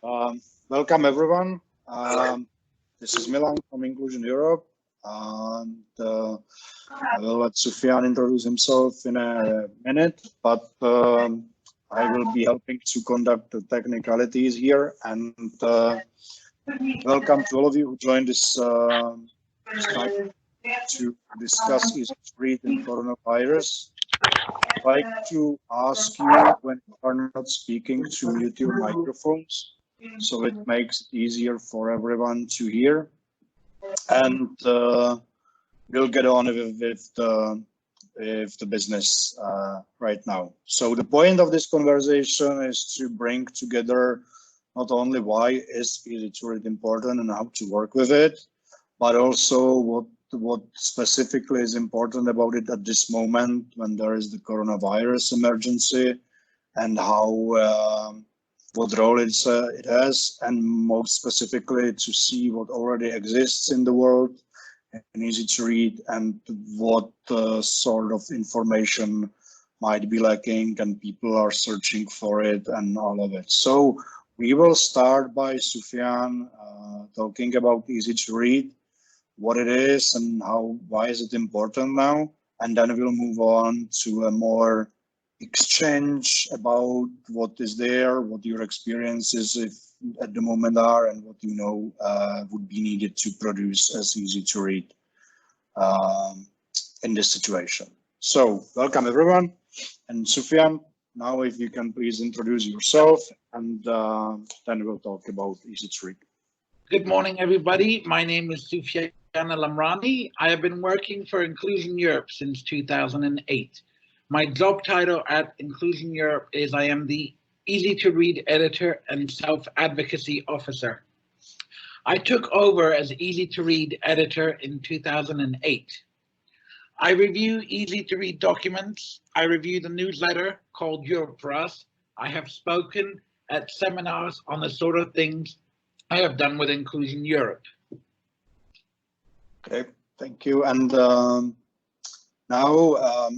Welcome everyone. This is Milan from Inclusion Europe, and I will let Soufiane introduce himself in a minute, but I will be helping to conduct the technicalities here. And welcome to all of you who joined this Skype to discuss easy to read in coronavirus. I'd like to ask you, when you are not speaking, to mute your microphones, so it makes it easier for everyone to hear. And we'll get on with the business right now. So the point of this conversation is to bring together not only why is easy to read important and how to work with it, but also what specifically is important about it at this moment when there is the coronavirus emergency, and how what role it has, and most specifically to see what already exists in the world and easy to read, and what sort of information might be lacking and people are searching for it and all of it. So we will start by Soufiane talking about easy to read, what it is and why is it important now, and then we'll move on to a more exchange about what is there, what your experiences at the moment are, and what you know would be needed to produce as easy to read in this situation. So welcome everyone, and Soufiane, now if you can please introduce yourself, and then we'll talk about easy to read. Good morning, everybody. My name is Soufiane El Amrani. I have been working for Inclusion Europe since 2008. My job title at Inclusion Europe is I am the Easy to Read Editor and Self-Advocacy Officer. I took over as Easy to Read Editor in 2008. I review easy to read documents. I review the newsletter called Europe for Us. I have spoken at seminars on the sort of things I have done with Inclusion Europe. Okay, thank you. And now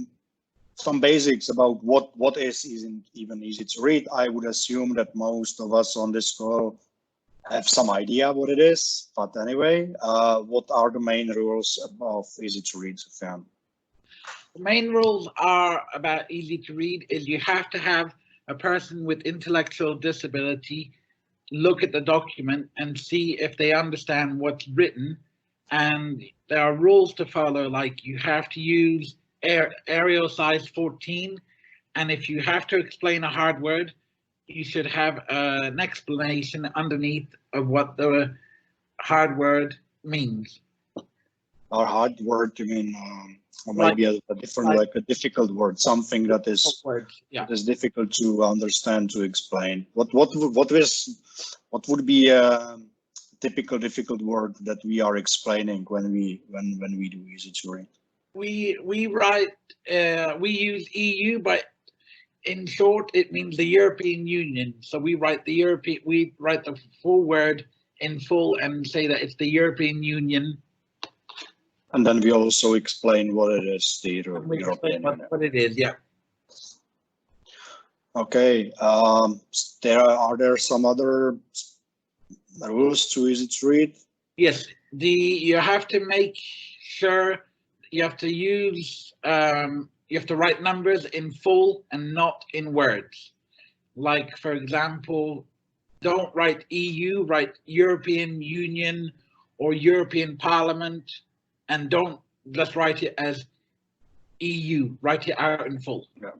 some basics about what is even easy to read. I would assume that most of us on this call have some idea what it is, but anyway, what are the main rules of easy to read, Soufiane? The main rules are about easy to read is you have to have a person with intellectual disability look at the document and see if they understand what's written. And there are rules to follow, like you have to use Arial size 14, and if you have to explain a hard word, you should have an explanation underneath of what the hard word means. Or hard word, you mean, or maybe a different, like a difficult word, something that is that is difficult to understand, to explain. What would be a typical difficult word that we are explaining when we do easy to read? We use EU, but in short it means the European Union. So we write the full word in full and say that it's the European Union. And then we also explain what it is, the European Union. What it is, yeah. Okay. Are there some other rules to easy to read? Yes, you have to make sure you have to use you have to write numbers in full and not in words. Like, for example, don't write EU, write European Union or European Parliament, and don't just write it as EU, write it out in full. Yeah.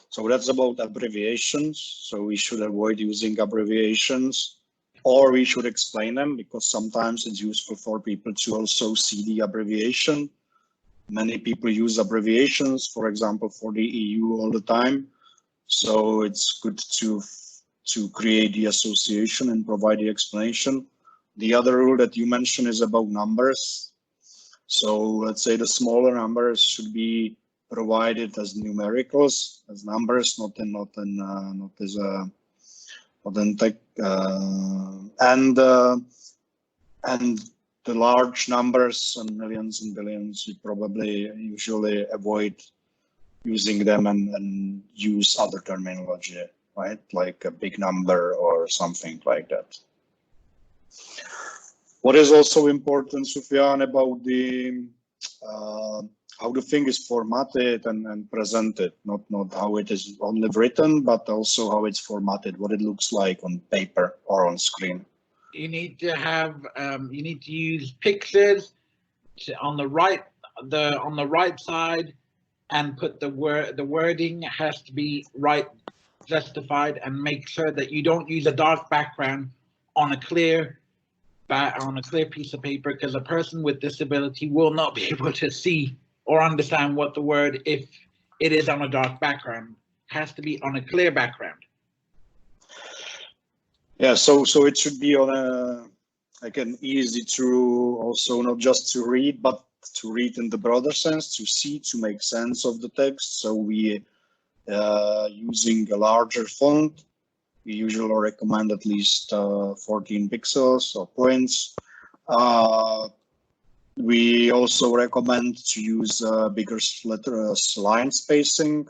So that's about abbreviations. So we should avoid using abbreviations, or we should explain them, because sometimes it's useful for people to also see the abbreviation. Many people use abbreviations, for example, for the EU all the time. So it's good to create the association and provide the explanation. The other rule that you mentioned is about numbers. So let's say the smaller numbers should be provided as numericals, as numbers, not as text, and the large numbers and millions and billions, you probably usually avoid using them and use other terminology right? Like a big number or something like that. What is also important, Soufiane, about the how the thing is formatted and presented, not how it is only written, but also how it's formatted, what it looks like on paper or on screen. You need to have you need to use pictures on the right side, and put the wording has to be right, justified, and make sure that you don't use a dark background on a clear piece of paper, because a person with disability will not be able to see or understand what the word, if it is on a dark background, has to be on a clear background. Yeah, so it should be on a like an easy to also not just to read, but to read in the broader sense, to see, to make sense of the text. So we using a larger font. We usually recommend at least 14 pixels or points. We also recommend to use bigger line spacing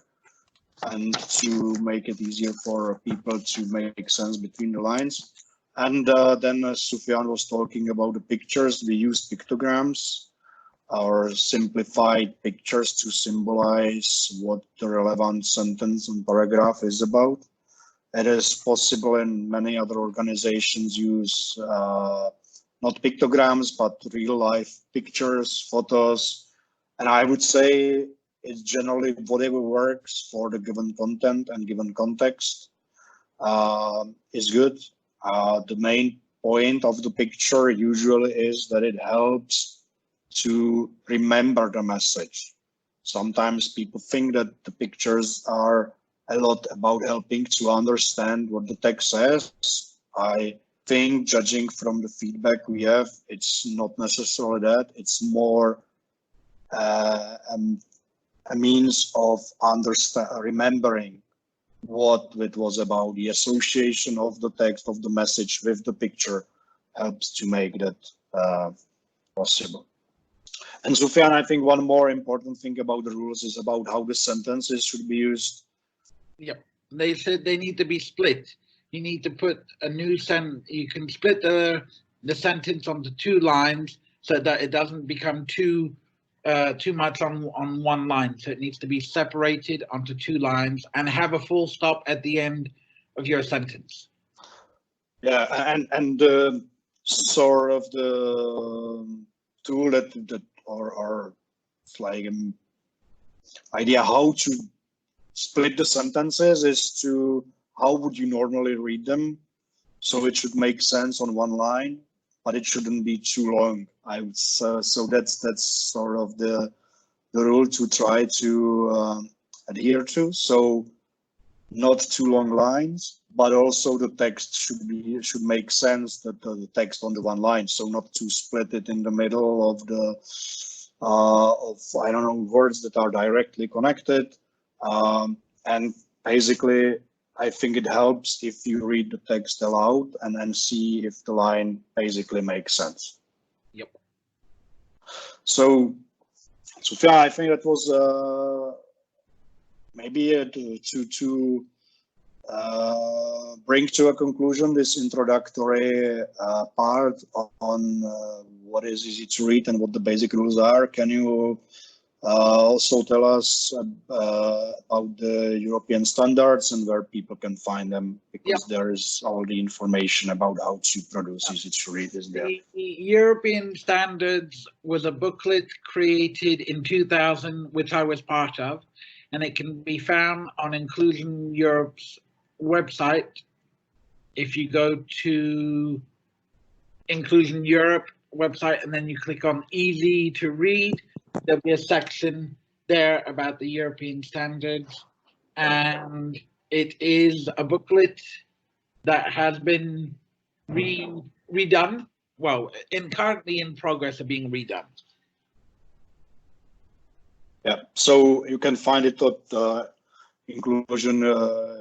and to make it easier for people to make sense between the lines. And then Soufiane was talking about the pictures. We use pictograms or simplified pictures to symbolize what the relevant sentence and paragraph is about. It is possible in many other organizations use not pictograms, but real life pictures, photos. And I would say it's generally whatever works for the given content and given context is good. The main point of the picture usually is that it helps to remember the message. Sometimes people think that the pictures are a lot about helping to understand what the text says. I think, judging from the feedback we have, it's not necessarily that. It's more a means of remembering what it was about. The association of the text, of the message with the picture helps to make that possible. And Soufiane, I think one more important thing about the rules is about how the sentences should be used. Yep, they said they need to be split. You need to put a new sentence. You can split the sentence onto 2 lines so that it doesn't become too much on one line. So it needs to be separated onto 2 lines and have a full stop at the end of your sentence. Yeah, and sort of the tool that or it's like an idea how to split the sentences is to how would you normally read them, so it should make sense on one line, but it shouldn't be too long. I would so that's sort of the rule to try to adhere to. So not too long lines, but also the text should make sense, that the text on the one line. So not to split it in the middle of the of I don't know, words that are directly connected. And basically, I think it helps if you read the text aloud and then see if the line basically makes sense. Yep. So, Soufiane, I think that was maybe to bring to a conclusion this introductory part on what is easy to read and what the basic rules are. Can you also tell us about the European standards and where people can find them, because there is all the information about how to produce easy to read is there. The European standards was a booklet created in 2000, which I was part of, and it can be found on Inclusion Europe's website. If you go to Inclusion Europe website and then you click on easy to read, there'll be a section there about the European standards, and it is a booklet that has been redone. Well, currently in progress of being redone. Yeah, so you can find it at Inclusion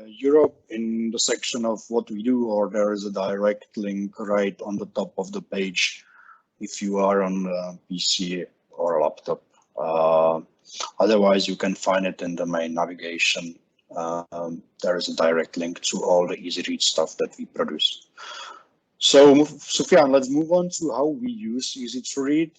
Europe in the section of what we do, or there is a direct link right on the top of the page if you are on a PC or a laptop. Otherwise, you can find it in the main navigation there is a direct link to all the easy read stuff that we produce. So, Soufiane, let's move on to how we use Easy to Read.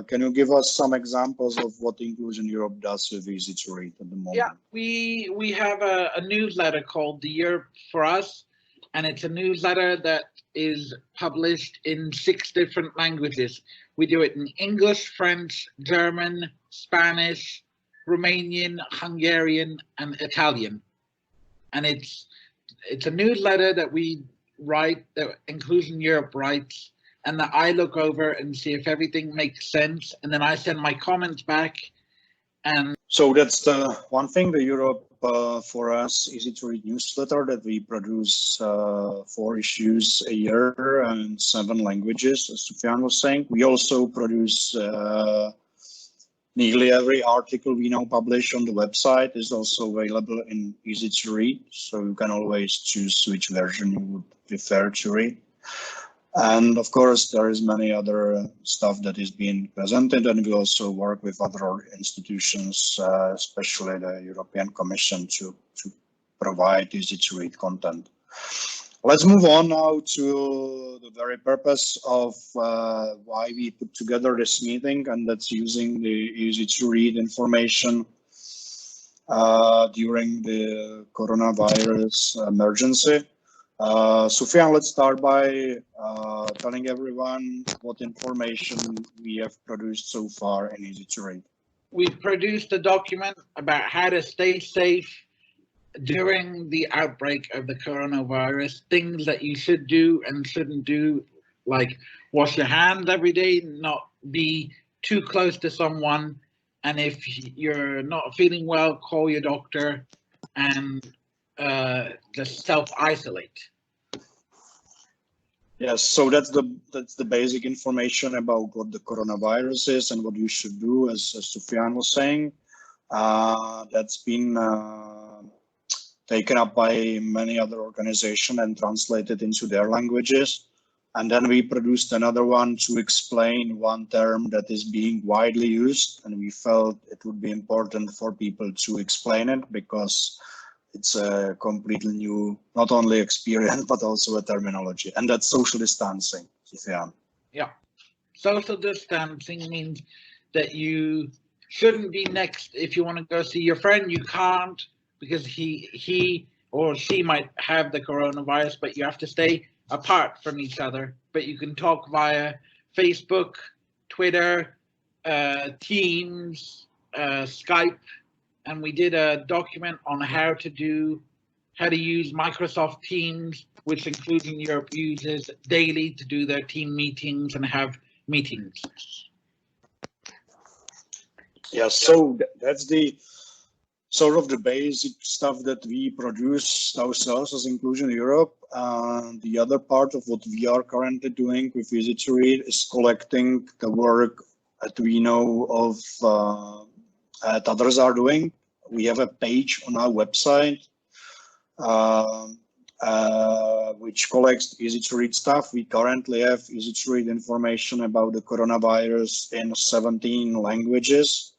Can you give us some examples of what Inclusion Europe does with Easy to Read at the moment? Yeah, we have a newsletter called The Europe for Us, and it's a newsletter that is published in 6 different languages. We do it in English, French, German, Spanish, Romanian, Hungarian, and Italian. And it's a newsletter that we write, that Inclusion Europe writes, and that I look over and see if everything makes sense, and then I send my comments back. And so that's the one thing, the Europe for Us Easy to Read newsletter that we produce 4 issues a year in 7 languages, as Soufiane was saying. We also produce nearly every article we now publish on the website is also available in Easy to Read, so you can always choose which version you would prefer to read. And of course, there is many other stuff that is being presented, and we also work with other institutions, especially the European Commission, to provide easy to read content. Let's move on now to the very purpose of why we put together this meeting, and that's using the easy to read information during the coronavirus emergency. Soufiane, let's start by telling everyone what information we have produced so far in Easy to Read. We've produced a document about how to stay safe during the outbreak of the coronavirus, things that you should do and shouldn't do, like wash your hands every day, not be too close to someone, and if you're not feeling well, call your doctor and just self-isolate. Yes, so that's the basic information about what the coronavirus is and what you should do, as Soufiane was saying. That's been taken up by many other organizations and translated into their languages. And then we produced another one to explain one term that is being widely used, and we felt it would be important for people to explain it because it's a completely new, not only experience, but also a terminology, and that's social distancing, Soufiane. Yeah, social distancing means that you shouldn't be next. If you want to go see your friend, you can't because he or she might have the coronavirus, but you have to stay apart from each other. But you can talk via Facebook, Twitter, Teams, Skype, and we did a document on how to use Microsoft Teams, which Inclusion Europe uses daily to do their team meetings and have meetings. Yeah, so that's the sort of the basic stuff that we produce ourselves as Inclusion Europe. The other part of what we are currently doing with Easy to Read is collecting the work that we know of that others are doing. We have a page on our website which collects easy to read stuff. We currently have easy to read information about the coronavirus in 17 languages.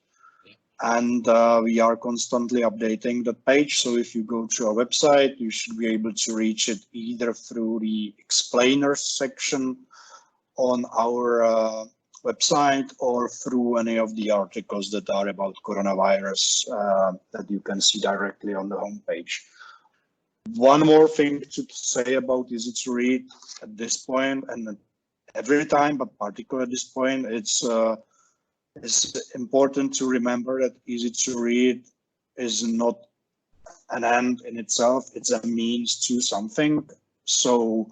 And we are constantly updating the page. So if you go to our website, you should be able to reach it either through the explainers section on our website or through any of the articles that are about coronavirus that you can see directly on the homepage. One more thing to say about easy to read at this point, and every time, but particularly at this point, it's important to remember that easy to read is not an end in itself, it's a means to something. So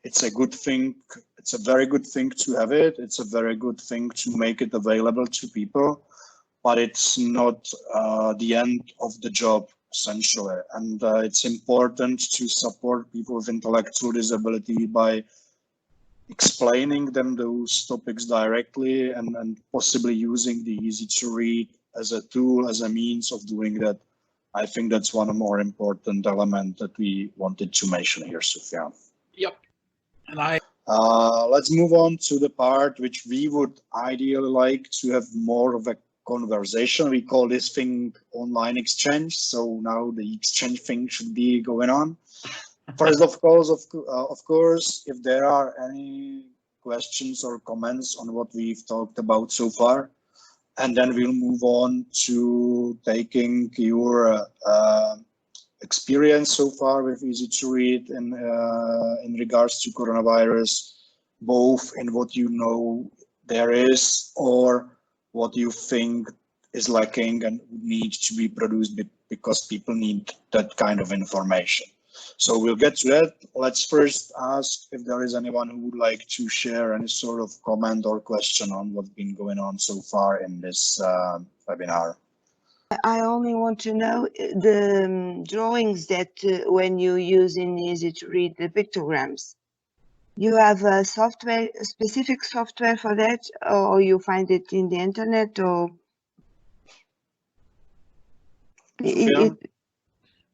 it's a good thing, it's a very good thing to have it, it's a very good thing to make it available to people, but it's not the end of the job, essentially. And it's important to support people with intellectual disability by explaining them those topics directly and possibly using the easy to read as a tool, as a means of doing that. I think that's one more important element that we wanted to mention here, Soufiane. Yep. And let's move on to the part which we would ideally like to have more of a conversation. We call this thing online exchange. So now the exchange thing should be going on. First, of course, if there are any questions or comments on what we've talked about so far, and then we'll move on to taking your experience so far with Easy to Read in regards to coronavirus, both in what you know there is or what you think is lacking and needs to be produced because people need that kind of information. So we'll get to that. Let's first ask if there is anyone who would like to share any sort of comment or question on what's been going on so far in this webinar. I only want to know the drawings that when you use in Easy to Read the pictograms, you have a software, a specific software for that, or you find it in the internet, or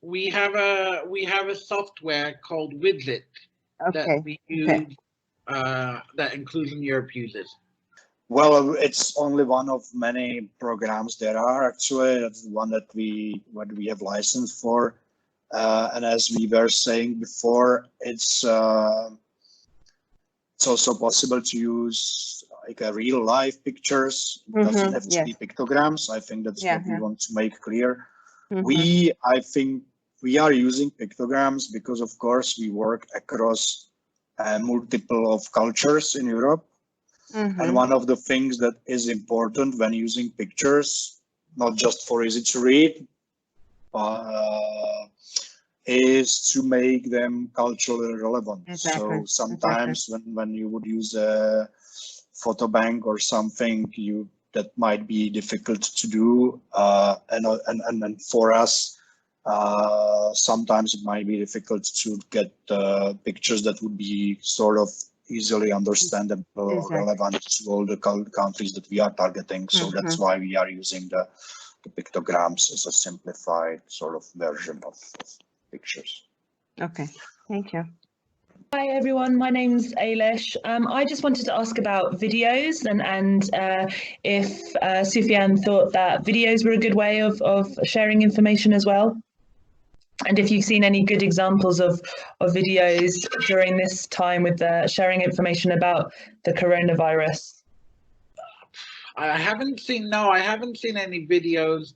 we have a software called Widget that we use that Inclusion Europe uses. Well, it's only one of many programs there are. Actually, that's the one that we have licensed for. And as we were saying before, it's also possible to use like a real life pictures. It doesn't have to be pictograms. I think that's what we want to make clear. I think we are using pictograms because, of course, we work across multiple of cultures in Europe. And one of the things that is important when using pictures, not just for Easy to Read, is to make them culturally relevant. So sometimes when you would use a photo bank or something, that might be difficult to do. And for us, sometimes it might be difficult to get pictures that would be sort of easily understandable or relevant to all the countries that we are targeting. So that's why we are using the pictograms as a simplified sort of version of pictures. Okay, thank you. Hi everyone, my name's Ailish. I just wanted to ask about videos and if Soufiane thought that videos were a good way of sharing information as well. And if you've seen any good examples of videos during this time with sharing information about the coronavirus. I haven't seen any videos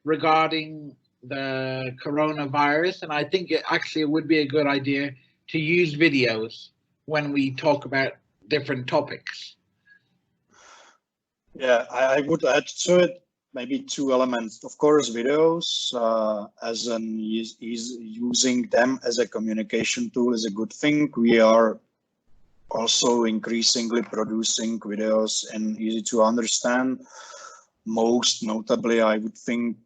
regarding the coronavirus, and I think it would be a good idea to use videos when we talk about different topics. Yeah, I would add to it maybe two elements. Of course, videos, as in using them as a communication tool is a good thing. We are also increasingly producing videos and easy to understand. Most notably, I would think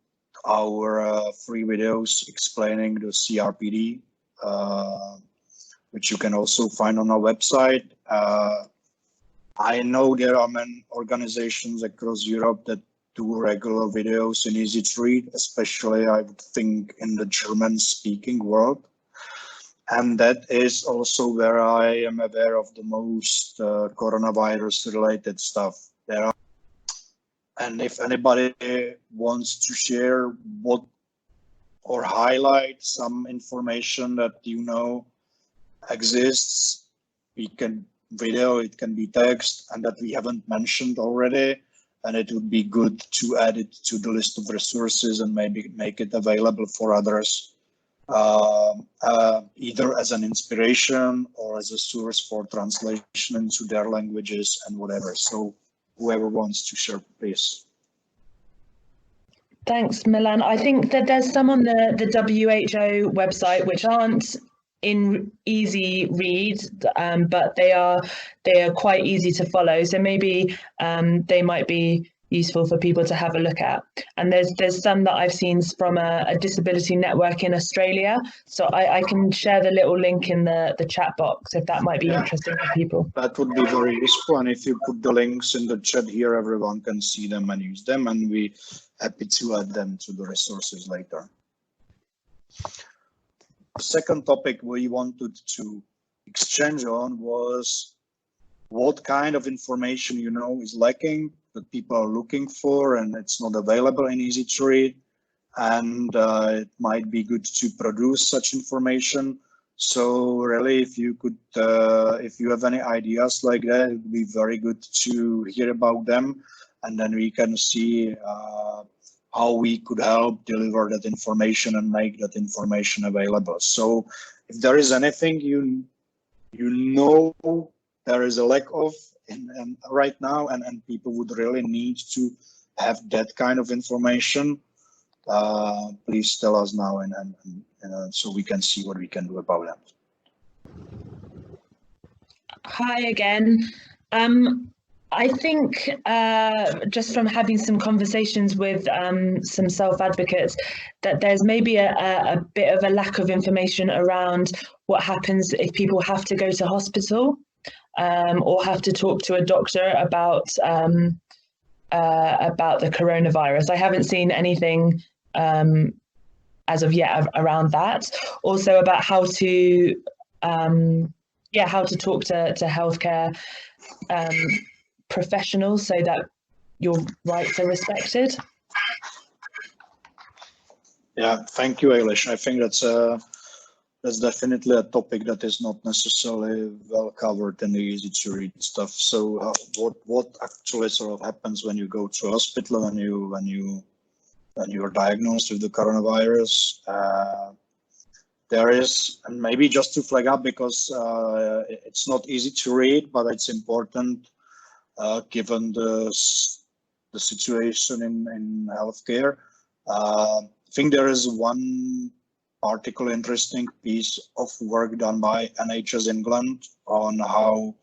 our free videos explaining the CRPD, which you can also find on our website. I know there are many organizations across Europe that do regular videos in Easy to Read, especially I would think in the German-speaking world. And that is also where I am aware of the most coronavirus-related stuff. And if anybody wants to share or highlight some information that you know exists, we can video, it can be text, and that we haven't mentioned already. And it would be good to add it to the list of resources and maybe make it available for others, either as an inspiration or as a source for translation into their languages and whatever. So whoever wants to share, please. Thanks, Milan. I think that there's some on the WHO website which aren't in Easy Read, but they are quite easy to follow. So maybe they might be useful for people to have a look at. And there's some that I've seen from a disability network in Australia. So I can share the little link in the chat box if that might be interesting for people. That would be very useful. And if you put the links in the chat here, everyone can see them and use them. And we're happy to add them to the resources later. The second topic we wanted to exchange on was what kind of information is lacking, that people are looking for, and it's not available in easy to read. And it might be good to produce such information. So really, if you could, if you have any ideas like that, it would be very good to hear about them, and then we can see how we could help deliver that information and make that information available. So if there is anything you know there is a lack of right now, and people would really need to have that kind of information, please tell us now, and so we can see what we can do about that. Hi again. I think just from having some conversations with some self-advocates, that there's maybe a bit of a lack of information around what happens if people have to go to hospital or have to talk to a doctor about the coronavirus. I haven't seen anything as of yet around that. Also about how to talk to healthcare professionals so that your rights are respected. Yeah, thank you, Eilish. I think that's definitely a topic that is not necessarily well covered in the easy to read stuff. So what actually sort of happens when you go to hospital, when you are diagnosed with the coronavirus? There is, and maybe just to flag up, because it's not easy to read, but it's important given the situation in healthcare. I think there is one particularly interesting piece of work done by NHS England on how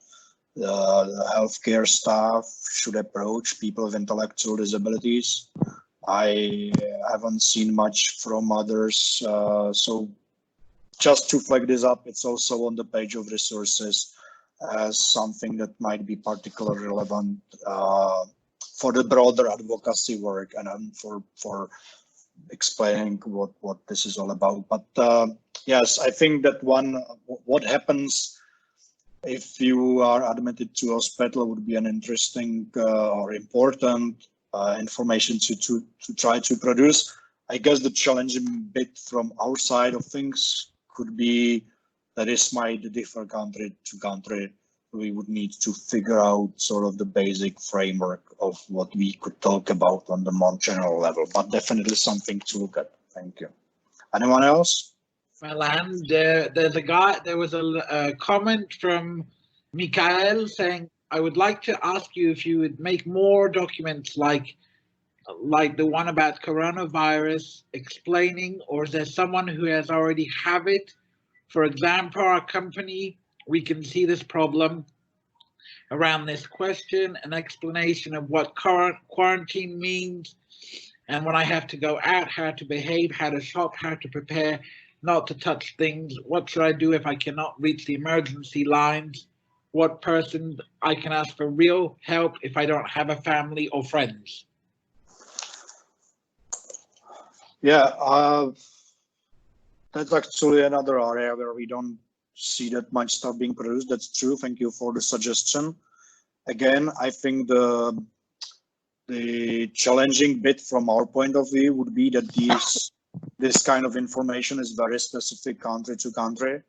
the healthcare staff should approach people with intellectual disabilities. I haven't seen much from others, so just to flag this up, it's also on the page of resources as something that might be particularly relevant for the broader advocacy work and for explaining what this is all about. But yes, I think that what happens if you are admitted to hospital would be an interesting or important information to try to produce. I guess the challenging bit from our side of things could be that this might differ country to country. We would need to figure out sort of the basic framework of what we could talk about on the more general level, but definitely something to look at. Thank you. Anyone else? Well, and there was a comment from Mikhail saying, I would like to ask you if you would make more documents like the one about coronavirus explaining, or is there someone who has already have it? For example, our company, we can see this problem around this question, an explanation of what quarantine means, and when I have to go out, how to behave, how to shop, how to prepare not to touch things. What should I do if I cannot reach the emergency lines? What person I can ask for real help if I don't have a family or friends? Yeah, that's actually another area where we don't see that much stuff being produced. That's true. Thank you for the suggestion. Again, I think the challenging bit from our point of view would be that this kind of information is very specific country to country.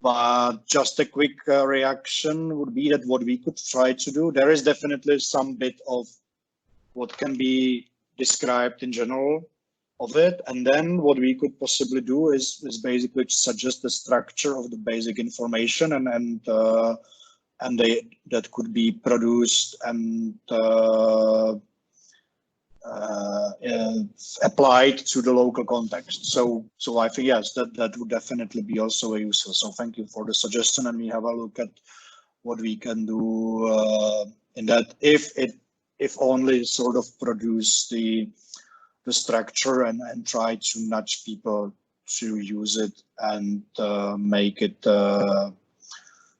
But just a quick reaction would be that what we could try to do, there is definitely some bit of what can be described in general of it, and then what we could possibly do is basically suggest the structure of the basic information and that could be produced and applied to the local context. So I think yes, that would definitely be also useful. So thank you for the suggestion, and we have a look at what we can do in that, if only sort of produce the structure and try to nudge people to use it and make it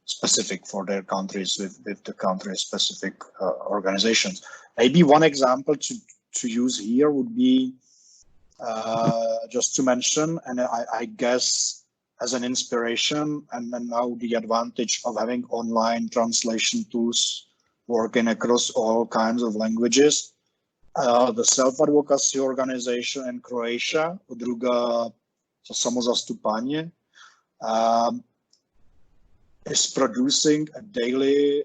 specific for their countries with the country specific organizations. Maybe one example to use here would be just to mention, and I guess as an inspiration, and now the advantage of having online translation tools working across all kinds of languages. The self-advocacy organization in Croatia, Udruga za samozastupanje, is producing a daily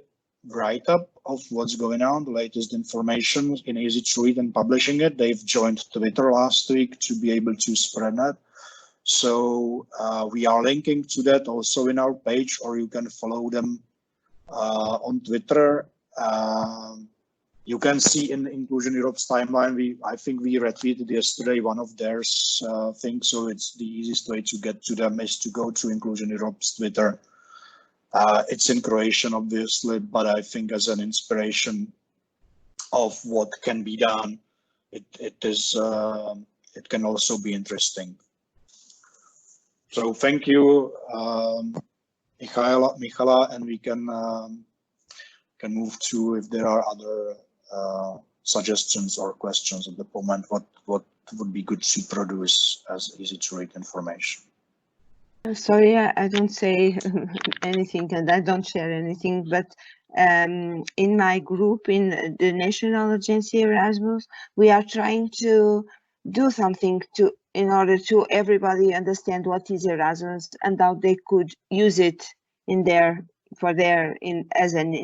write-up of what's going on, the latest information in easy to read and publishing it. They've joined Twitter last week to be able to spread that. So we are linking to that also in our page, or you can follow them on Twitter. You can see in Inclusion Europe's timeline, I think we retweeted yesterday one of their things, so it's the easiest way to get to them is to go to Inclusion Europe's Twitter. It's in Croatian, obviously, but I think as an inspiration of what can be done, it can also be interesting. So thank you, Michala, and we can move to if there are other suggestions or questions at the moment. What would be good to produce as easy to read information? Sorry, I don't say anything and I don't share anything, but in my group, in the National Agency Erasmus, we are trying to do something in order to everybody understand what is Erasmus and how they could use it as an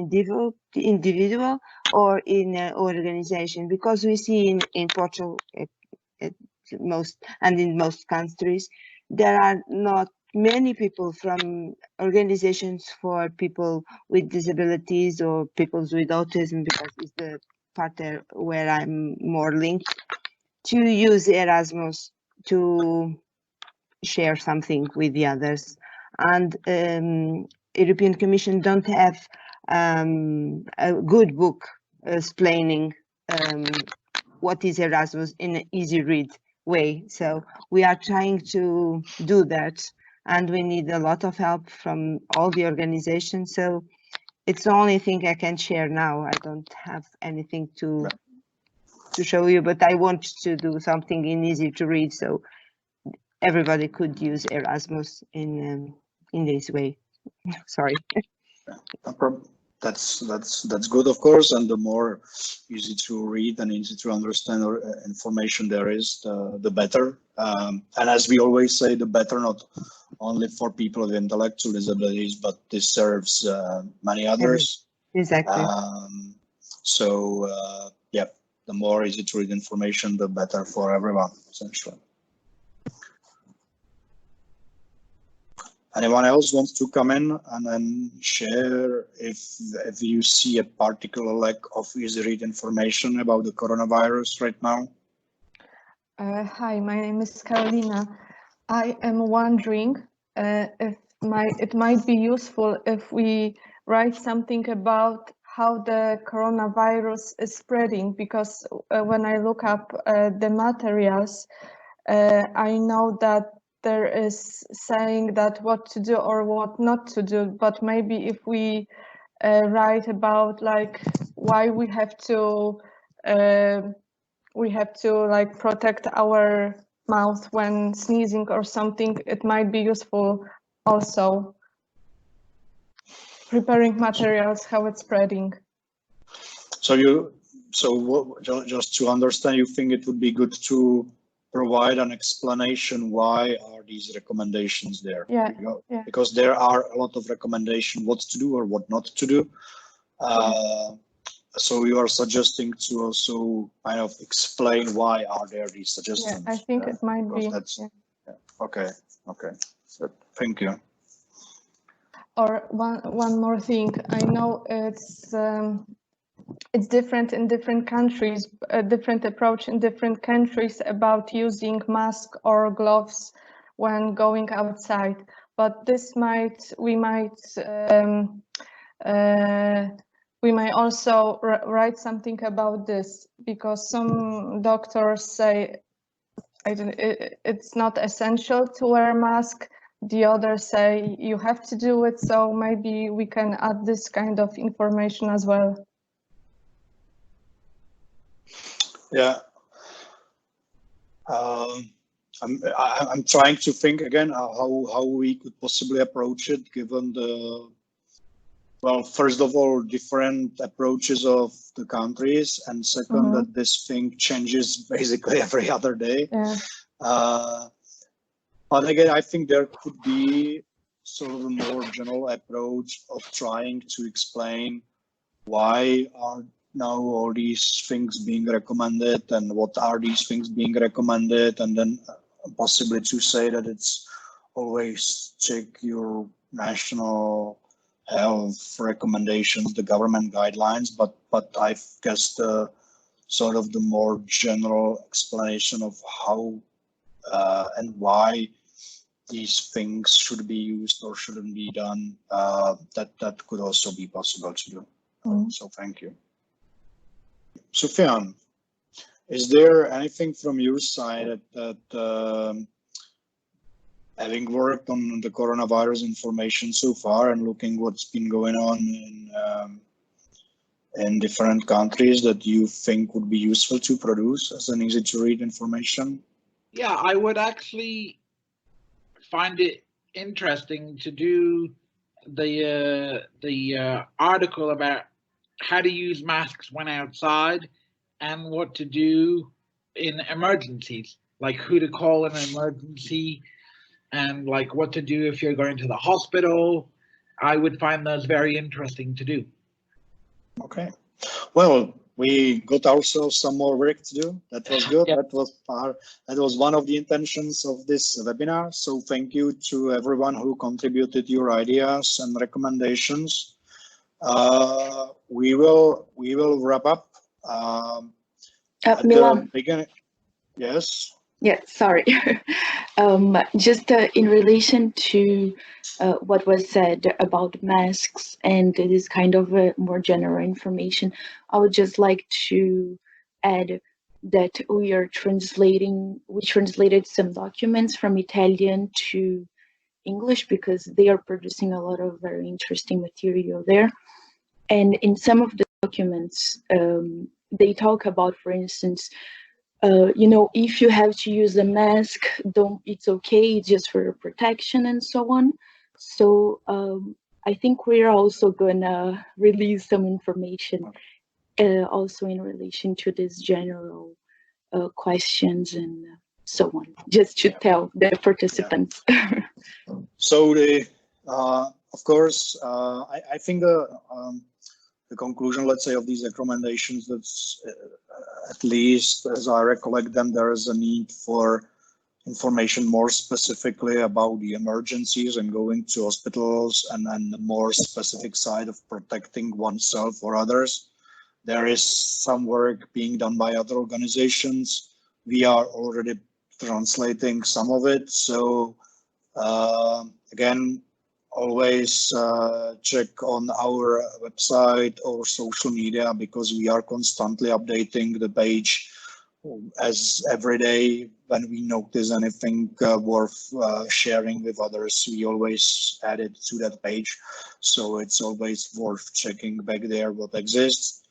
individual or in an organization, because we see in Portugal in most countries there are not many people from organizations for people with disabilities or people with autism, because it's the part there where I'm more linked, to use Erasmus to share something with the others. And European Commission don't have a good book explaining what is Erasmus in an easy read way. So we are trying to do that, and we need a lot of help from all the organizations. So it's the only thing I can share now. I don't have anything to show you, but I want to do something in easy to read so everybody could use Erasmus in this way. Sorry. No problem. That's good, of course, and the more easy to read and easy to understand information there is, the better. And as we always say, the better not only for people with intellectual disabilities, but this serves many others. Exactly. Yeah, the more easy to read information, the better for everyone, essentially. Anyone else wants to come in and then share if you see a particular lack of easy read information about the coronavirus right now? Hi, my name is Carolina. I am wondering if it might be useful if we write something about how the coronavirus is spreading, because when I look up the materials, I know that there is saying that what to do or what not to do, but maybe if we write about like why we have to like protect our mouth when sneezing or something, it might be useful also. Preparing materials, how it's spreading. Just to understand, you think it would be good to provide an explanation why are these recommendations there? Yeah. Because there are a lot of recommendations what to do or what not to do. So you are suggesting to also kind of explain why are there these suggestions? Yeah, I think it might be. Okay. So, thank you. Or one more thing. I know it's different in different countries, a different approach in different countries about using mask or gloves when going outside. But we might also write something about this, because some doctors say it's not essential to wear a mask. The others say you have to do it. So maybe we can add this kind of information as well. Yeah. I'm trying to think again how we could possibly approach it, given the Well, first of all, different approaches of the countries, and second, that this thing changes basically every other day. Yeah. But again, I think there could be sort of a more general approach of trying to explain why are now all these things being recommended and what are these things being recommended, and then possibly to say that it's always check your national health recommendations, the government guidelines, but I guess the sort of the more general explanation of how and why these things should be used or shouldn't be done, that could also be possible to do. So thank you. Soufiane, is there anything from your side that having worked on the coronavirus information so far and looking what's been going on in different countries, that you think would be useful to produce as an easy to read information? Yeah, I would actually find it interesting to do the article about how to use masks when outside and what to do in emergencies, like who to call in an emergency and like what to do if you're going to the hospital. I would find those very interesting to do. Okay. Well, we got ourselves some more work to do. That was good. Yeah. That was one of the intentions of this webinar. So thank you to everyone who contributed your ideas and recommendations. We will wrap up. At Milan. the beginning. Yes. Yeah, sorry. Just in relation to what was said about masks and this kind of more general information, I would just like to add that we translated some documents from Italian to English because they are producing a lot of very interesting material there. And in some of the documents, they talk about, for instance, if you have to use a mask, it's okay, it's just for protection and so on. So I think we're also gonna release some information also in relation to these general questions and so on, just to tell the participants. So of course, I think the conclusion, let's say, of these recommendations, that's at least as I recollect them, there is a need for information more specifically about the emergencies and going to hospitals, and the more specific side of protecting oneself or others. There is some work being done by other organizations. We are already translating some of it. So again, always check on our website or social media, because we are constantly updating the page as every day when we notice anything worth sharing with others, we always add it to that page. So it's always worth checking back there what exists.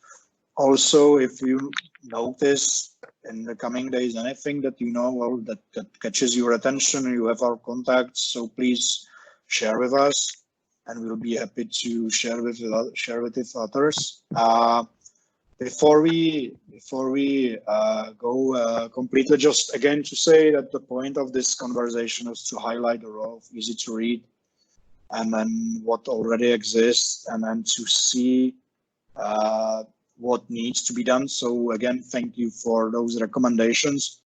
Also, if you notice in the coming days anything that you know, well, that catches your attention, you have our contacts, so please share with us, and we'll be happy to share with others. Before we go completely, just again to say that the point of this conversation is to highlight the role of easy to read, and then what already exists, and then to see what needs to be done. So again, thank you for those recommendations.